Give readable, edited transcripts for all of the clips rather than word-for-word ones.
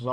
Hey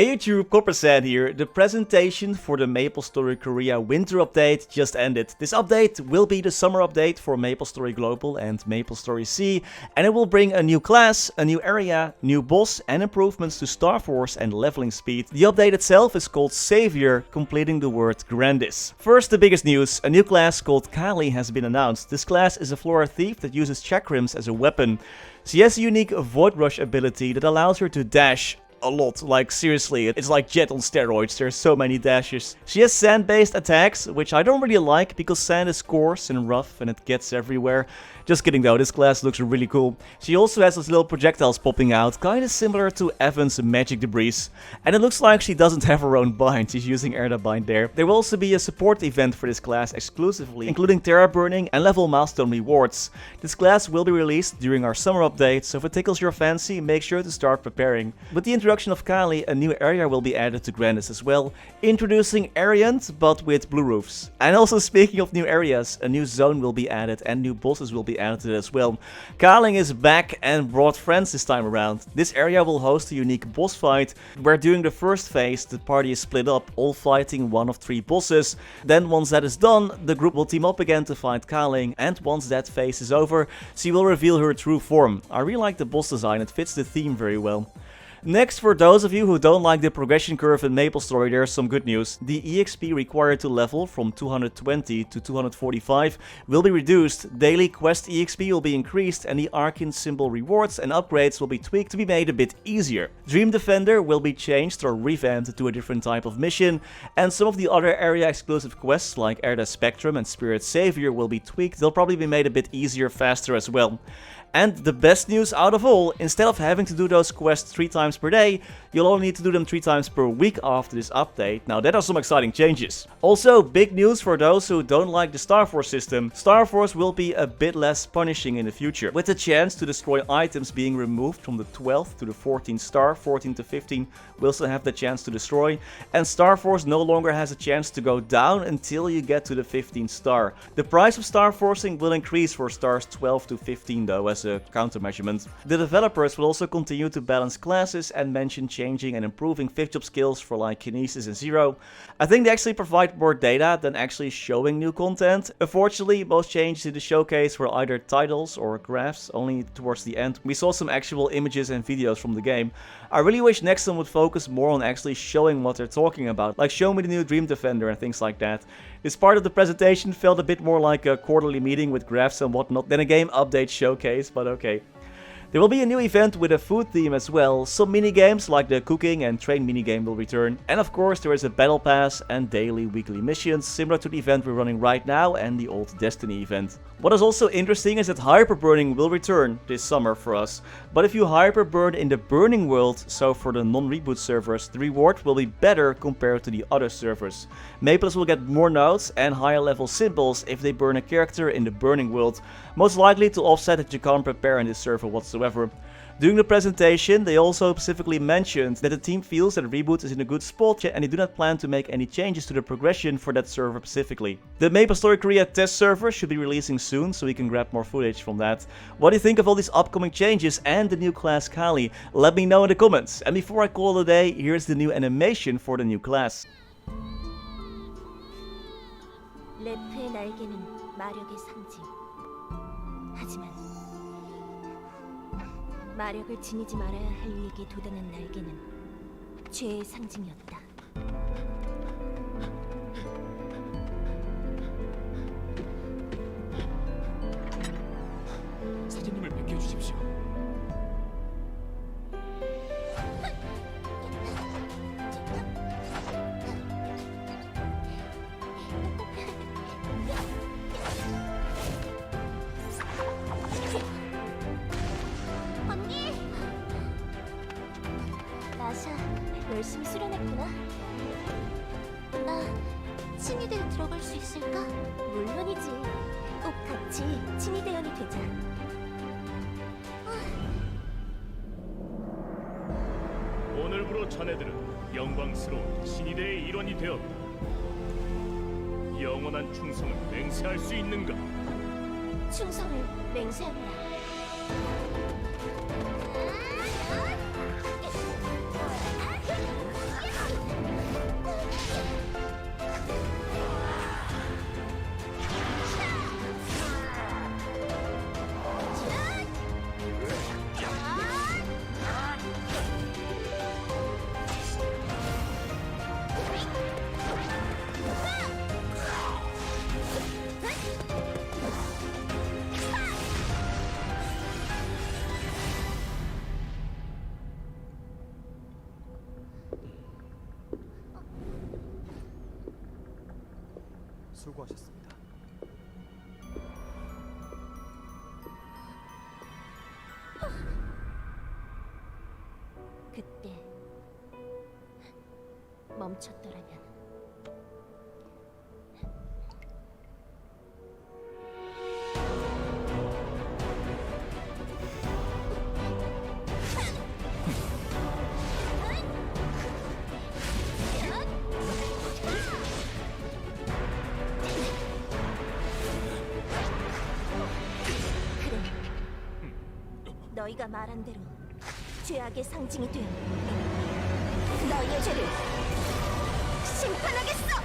YouTube, Coppersan here. The presentation for the MapleStory Korea winter update just ended. This update will be the summer update for MapleStory Global and MapleStory C, and it will bring a new class, a new area, new boss, and improvements to Star Force and leveling speed. The update itself is called Savior, completing the word Grandis. First, the biggest news: a new class called Khali has been announced. This class is a Flora thief that uses chakrams as a weapon. She has a unique Void Rush ability that allows her to dash a lot. Like, seriously, it's like Jet on steroids. There's so many dashes. She has sand-based attacks, which I don't really like because sand is coarse and rough and it gets everywhere. Just kidding though, this class looks really cool. She also has those little projectiles popping out, kinda similar to Evan's magic debris. And it looks like she doesn't have her own bind, she's using air to bind there. There will also be a support event for this class exclusively, including Terra Burning and level milestone rewards. This class will be released during our summer update, so if it tickles your fancy, make sure to start preparing. With the introduction of Khali, a new area will be added to Grandis as well, introducing Ariant, but with blue roofs. And also, speaking of new areas, a new zone will be added and new bosses will be added to it as well. Kaling is back and brought friends this time around. This area will host a unique boss fight, where during the first phase the party is split up, all fighting one of 3 bosses. Then once that is done, the group will team up again to fight Kaling, and once that phase is over, she will reveal her true form. I really like the boss design, it fits the theme very well. Next, for those of you who don't like the progression curve in MapleStory, there's some good news. The EXP required to level from 220 to 245 will be reduced, daily quest EXP will be increased, and the Arcane symbol rewards and upgrades will be tweaked to be made a bit easier. Dream Defender will be changed or revamped to a different type of mission, and some of the other area exclusive quests like Erda Spectrum and Spirit Savior will be tweaked. They'll probably be made a bit easier, faster as well. And the best news out of all, instead of having to do those quests 3 times per day, you'll only need to do them 3 times per week after this update. Now that are some exciting changes. Also, big news for those who don't like the Star Force system. Star Force will be a bit less punishing in the future, with the chance to destroy items being removed from the 12th to the 14th star. 14 to 15 will still have the chance to destroy, and Star Force no longer has a chance to go down until you get to the 15th star. The price of Star Forcing will increase for stars 12 to 15 though, as a countermeasurement. The developers will also continue to balance classes and mention changing and improving 5th job skills for like Kinesis and Zero. I think they actually provide more data than actually showing new content. Unfortunately, most changes in the showcase were either titles or graphs. Only towards the end we saw some actual images and videos from the game. I really wish next one would focus more on actually showing what they're talking about, like show me the new Dream Defender and things like that. This part of the presentation felt a bit more like a quarterly meeting with graphs and whatnot than a game update showcase, but okay. There will be a new event with a food theme as well. Some minigames like the cooking and train minigame will return. And of course there is a battle pass and daily weekly missions similar to the event we're running right now and the old Destiny event. What is also interesting is that hyperburning will return this summer for us. But if you hyperburn in the burning world, so for the non-reboot servers, the reward will be better compared to the other servers. Maples will get more nodes and higher level symbols if they burn a character in the burning world, most likely to offset that you can't prepare in this server whatsoever. During the presentation, they also specifically mentioned that the team feels that Reboot is in a good spot and they do not plan to make any changes to the progression for that server specifically. The MapleStory Korea test server should be releasing soon, so we can grab more footage from that. What do you think of all these upcoming changes and the new class Khali? Let me know in the comments. And before I call it a day, here's the new animation for the new class. 래프의 날개는 마력의 상징. 하지만 마력을 지니지 말아야 할 위기에 도전한 날개는 죄의 상징이었다. 사장님을 맡겨주십시오. 열심히 수련했구나. 나 친위대에 들어갈 수 있을까? 물론이지. 꼭 같이 친위대원이 되자. 오늘부로 자네들은 영광스러운 친위대의 일원이 되었다. 영원한 충성을 맹세할 수 있는가? 충성을 맹세한다. 수고하셨습니다. 그때 멈췄더라면 너희가 말한 대로 죄악의 상징이 되어 너희의 죄를 심판하겠어!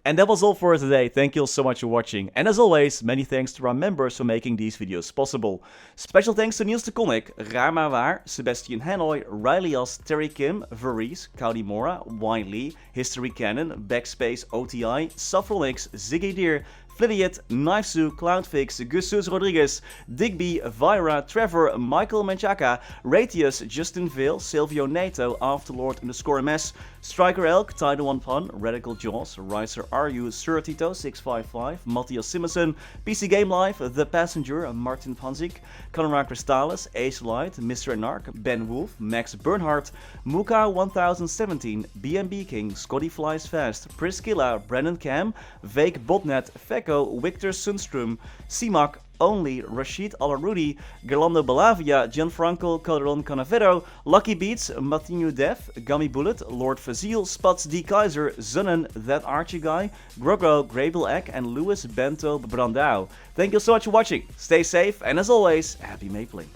And that was all for today. Thank you all so much for watching. And as always, many thanks to our members for making these videos possible. Special thanks to Niels de Coninck, Raar, maar waar, Sebastian, Hanoy, Ryalias, Terry Kim, Vareese, Khali, Wiley, Historycanon, BackSpaceOTI, Saffronyx, Ziggy Flidiot, Knifesu, Cloudfix, Gussus Rodriguez, Digby, Vira, Trevor, Michael Menchaca, Ratius, Justin Vale, Silvio Nato, Afterlord_MS, Striker Elk, Tidal 1 Pun, Radical Jaws, Riser RU, Sir Tito 655, Mathias Simonsson, PC Game Life, The Passenger, Martin Panzik, Conrad Crystallis, Ace Light, Mr. Narc, Ben Wolf, Max Bernhardt, Muka 1017, BNB King, Scotty Flies Fast, Priscilla, Brandon Cam, Vake Botnet, Fecko, Victor Sundstrom, ceemak, Only, Rashid Alarudi, Gerlando Balavia, Gianfranco Calderon Canavero, Lucky Beats, Matinho Def, Gummy Bullet, Lord Fazil, Spots D. Kaiser, Zunnen, That Archie Guy, Grogo, Grable Egg, and Louis Bento Brandao. Thank you so much for watching, stay safe, and as always, happy mapling.